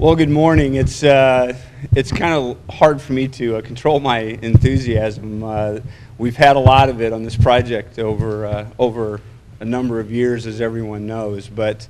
Well, good morning. It's kind of hard for me to control my enthusiasm. We've had a lot of it on this project over a number of years, as everyone knows. But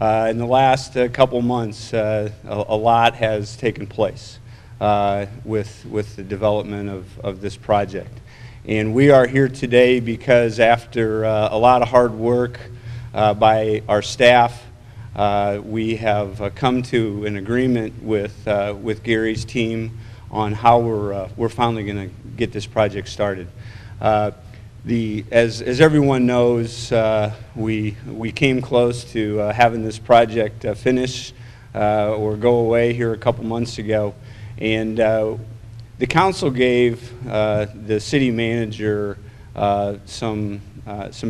in the last couple months, a lot has taken place with the development of this project. And we are here today because after a lot of hard work by our staff, we have come to an agreement with Gary's team on how we're finally going to get this project started. As everyone knows, we came close to having this project finish or go away here a couple months ago, and the council gave the city manager some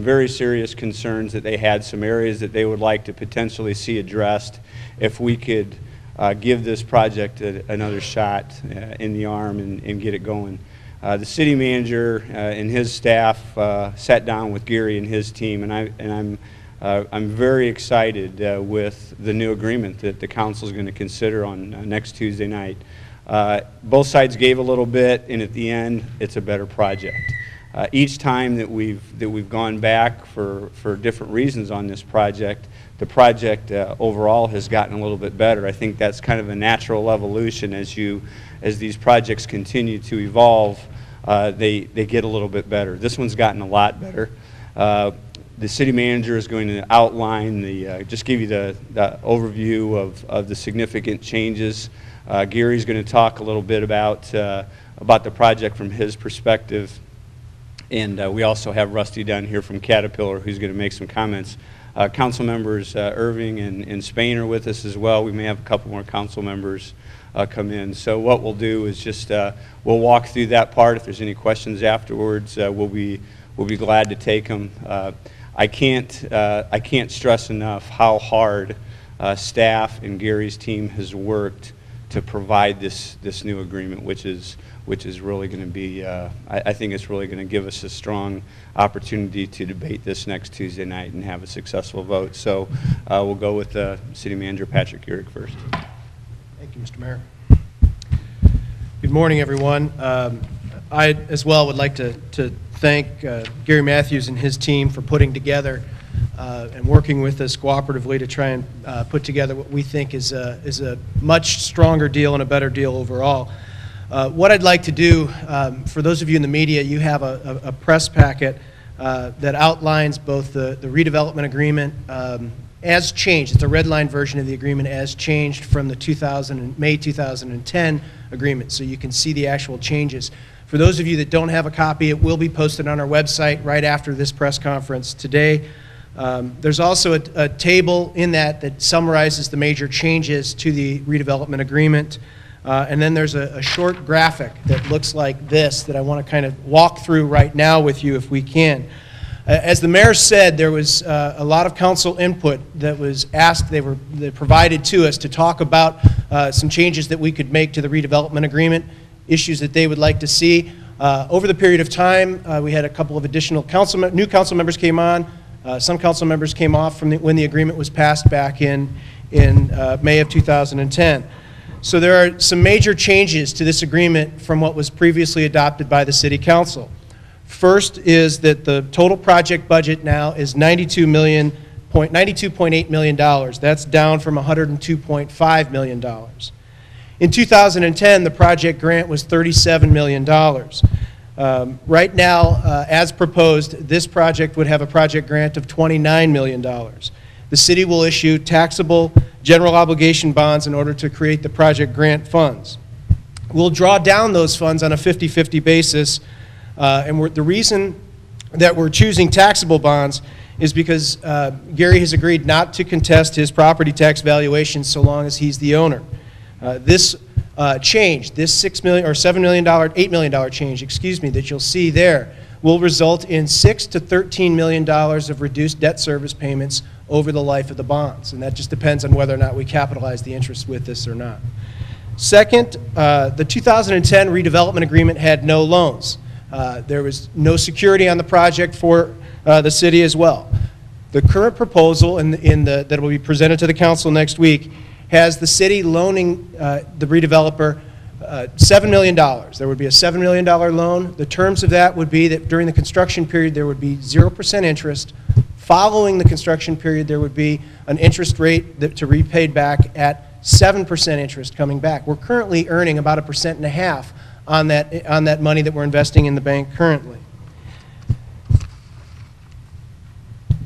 very serious concerns that they had, some areas that they would like to potentially see addressed if we could give this project another shot in the arm and get it going. The city manager and his staff sat down with Gary and his team, and I'm very excited with the new agreement that the council is going to consider on next Tuesday night. Both sides gave a little bit, and at the end, it's a better project. Each time that we've gone back for different reasons on this project, the project overall has gotten a little bit better. I think that's kind of a natural evolution as these projects continue to evolve. They get a little bit better. This one's gotten a lot better. The city manager is going to outline just give you the overview of the significant changes. Gary's going to talk a little bit about the project from his perspective. And we also have Rusty down here from Caterpillar who's going to make some comments. Council members Irving and Spain are with us as well. We may have a couple more council members come in. So what we'll do is just we'll walk through that part. If there's any questions afterwards, we'll be glad to take them. I can't stress enough how hard staff and Gary's team has worked to provide this new agreement, which is really going to be, I think it's really going to give us a strong opportunity to debate this next Tuesday night and have a successful vote. So we'll go with City Manager Patrick Urick first. Thank you, Mr. Mayor. Good morning, everyone. I, as well, would like to thank Gary Matthews and his team for putting together and working with us cooperatively to try and put together what we think is a much stronger deal and a better deal overall. What I'd like to do, for those of you in the media, you have a press packet that outlines both the redevelopment agreement as changed. It's a red line version of the agreement as changed from the May 2010 agreement, so you can see the actual changes. For those of you that don't have a copy, it will be posted on our website right after this press conference today. There's also a table in that summarizes the major changes to the redevelopment agreement. And then there's a short graphic that looks like this that I want to kind of walk through right now with you if we can. As the mayor said, there was a lot of council input that was asked, they provided to us to talk about some changes that we could make to the redevelopment agreement, issues that they would like to see. Over the period of time, we had a couple of additional new council members came on. Some council members came off from when the agreement was passed back in May of 2010. So there are some major changes to this agreement from what was previously adopted by the City Council. First is that the total project budget now is $92.8 million. That's down from $102.5 million. In 2010, the project grant was $37 million. Right now, as proposed, this project would have a project grant of $29 million. The city will issue taxable general obligation bonds in order to create the project grant funds. We'll draw down those funds on a 50-50 basis, and the reason that we're choosing taxable bonds is because Gary has agreed not to contest his property tax valuation so long as he's the owner. This change, this $8 million change, excuse me, that you'll see there will result in $6 to $13 million of reduced debt service payments over the life of the bonds, and that just depends on whether or not we capitalize the interest with this or not. Second, the 2010 redevelopment agreement had no loans. There was no security on the project for the city as well. The current proposal that will be presented to the council next week has the city loaning the redeveloper $7 million. There would be a $7 million loan. The terms of that would be that during the construction period there would be 0% interest. Following the construction period there would be an interest rate to repay back at 7% interest coming back. We're currently earning about 1.5% on that money that we're investing in the bank currently.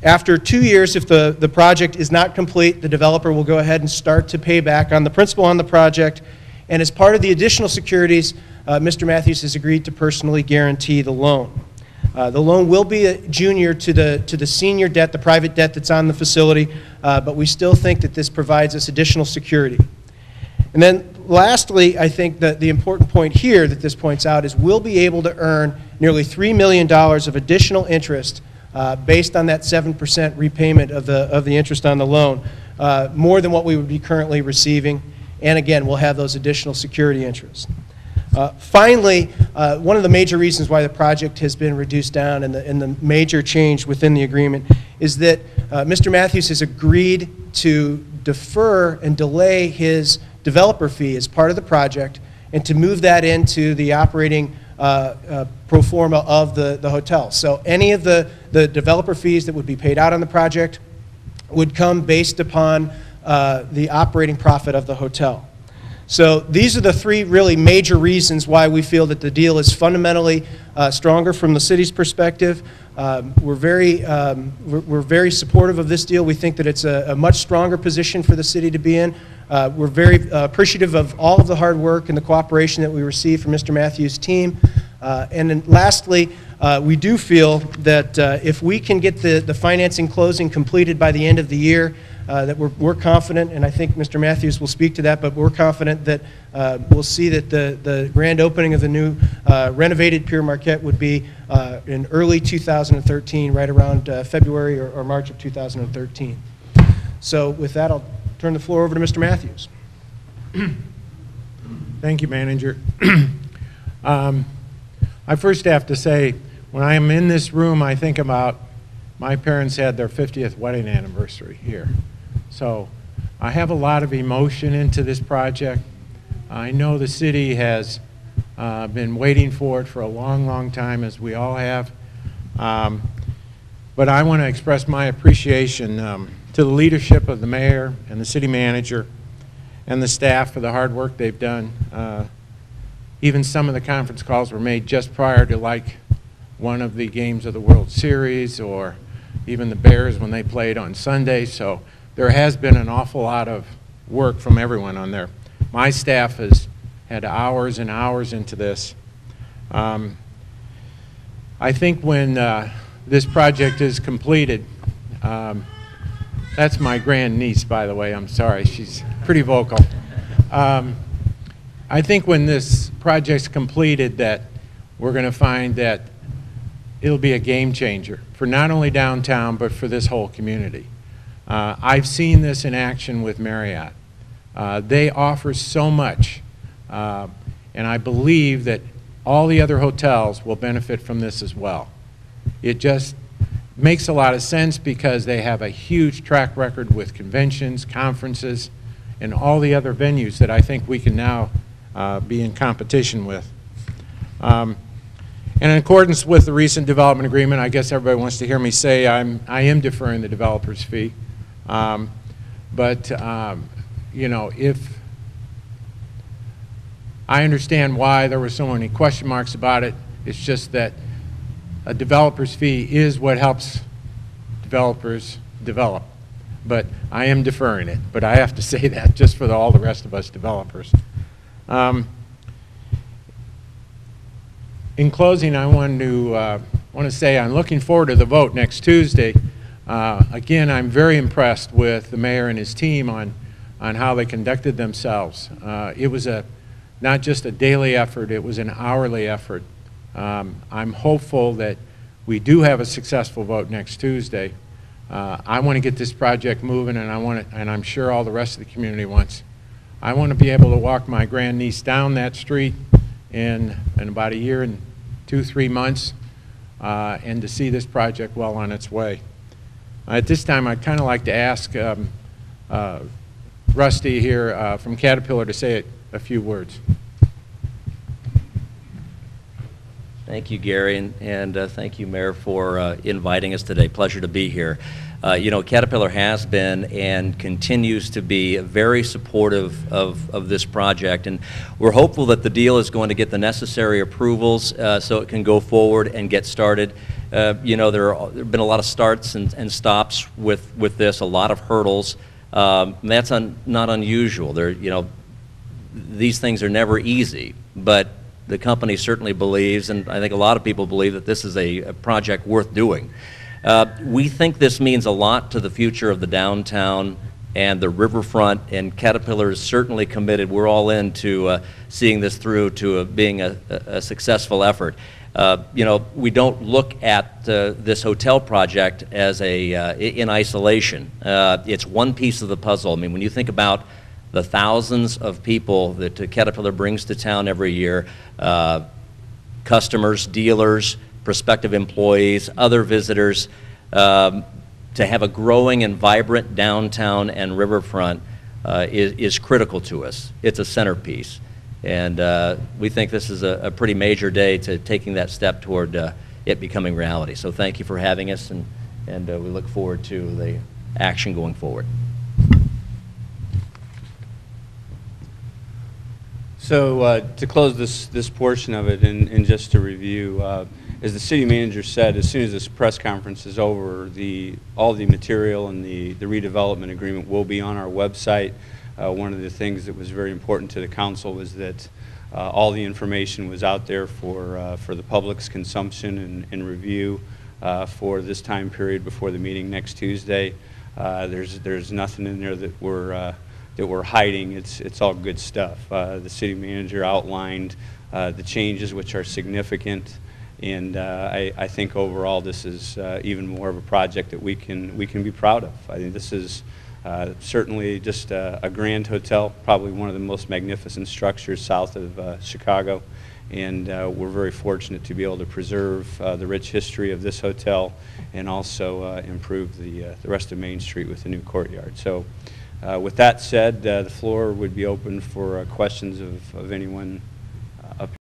After 2 years, if the project is not complete, the developer will go ahead and start to pay back on the principal on the project. And as part of the additional securities, Mr. Matthews has agreed to personally guarantee the loan. The loan will be a junior to the senior debt, the private debt that's on the facility, but we still think that this provides us additional security. And then lastly, I think that the important point here that this points out is we'll be able to earn nearly $3 million of additional interest based on that 7% repayment of the interest on the loan, more than what we would be currently receiving. And again, we'll have those additional security interests. Finally, one of the major reasons why the project has been reduced down and the major change within the agreement is that Mr. Matthews has agreed to defer and delay his developer fee as part of the project and to move that into the operating pro forma of the hotel. So any of the developer fees that would be paid out on the project would come based upon the operating profit of the hotel. So these are the three really major reasons why we feel that the deal is fundamentally stronger from the city's perspective. We're very supportive of this deal. We think that it's a much stronger position for the city to be in. We're very appreciative of all of the hard work and the cooperation that we receive from Mr. Matthews' team. And then lastly, we do feel that if we can get the financing closing completed by the end of the year, that we're confident, and I think Mr. Matthews will speak to that, but we're confident that we'll see that the grand opening of the new renovated Pere Marquette would be in early 2013, right around February or March of 2013. So with that, I'll turn the floor over to Mr. Matthews. Thank you, Manager. I first have to say, when I am in this room, I think about my parents had their 50th wedding anniversary here. So I have a lot of emotion into this project. I know the city has been waiting for it for a long, long time, as we all have. But I want to express my appreciation to the leadership of the mayor and the city manager and the staff for the hard work they've done. Even some of the conference calls were made just prior to, like, one of the games of the World Series, or even the Bears when they played on Sunday. So there has been an awful lot of work from everyone on there. My staff has had hours and hours into this. I think when this project is completed, that's my grandniece, by the way, I'm sorry, she's pretty vocal. I think when this project's completed that we're going to find that it'll be a game changer for not only downtown but for this whole community. I've seen this in action with Mariott. They offer so much, and I believe that all the other hotels will benefit from this as well. It just makes a lot of sense because they have a huge track record with conventions, conferences, and all the other venues that I think we can now be in competition with. And in accordance with the recent development agreement, I guess everybody wants to hear me say I am deferring the developer's fee. You know, if I understand why there were so many question marks about it, it's just that a developer's fee is what helps developers develop. But I am deferring it, but I have to say that just for all the rest of us developers. In closing, I want to say I'm looking forward to the vote next Tuesday. Again, I'm very impressed with the mayor and his team on how they conducted themselves. It was not just a daily effort, it was an hourly effort. I'm hopeful that we do have a successful vote next Tuesday. I want to get this project moving, and I'm sure all the rest of the community wants. I want to be able to walk my grandniece down that street in about a year and 2-3 months, and to see this project well on its way. At this time, I'd kind of like to ask Rusty here from Caterpillar to say a few words. Thank you, Gary, and thank you, Mayor, for inviting us today. Pleasure to be here. You know, Caterpillar has been and continues to be very supportive of this project, and we're hopeful that the deal is going to get the necessary approvals so it can go forward and get started. You know, there have been a lot of starts and stops with this, a lot of hurdles. That's not unusual. You know, these things are never easy, but the company certainly believes, and I think a lot of people believe, that this is a project worth doing. We think this means a lot to the future of the downtown and the riverfront, and Caterpillar is certainly committed. We're all in to seeing this through to being a successful effort. You know, we don't look at this hotel project as in isolation. It's one piece of the puzzle. I mean, when you think about the thousands of people that Caterpillar brings to town every year, customers, dealers, prospective employees, other visitors, to have a growing and vibrant downtown and riverfront is critical to us. It's a centerpiece. And we think this is a pretty major day to taking that step toward it becoming reality. So thank you for having us, and we look forward to the action going forward. So to close this portion of it, and just to review, as the city manager said, as soon as this press conference is over, all the material and the redevelopment agreement will be on our website. One of the things that was very important to the council was that all the information was out there for the public's consumption and review for this time period before the meeting next Tuesday. There's nothing in there that we're hiding. It's all good stuff. The city manager outlined the changes, which are significant, and I think overall this is even more of a project that we can be proud of. I think this is certainly just a grand hotel, probably one of the most magnificent structures south of Chicago, and we're very fortunate to be able to preserve the rich history of this hotel and also improve the rest of Main Street with the new courtyard. So. With that said, the floor would be open for questions of anyone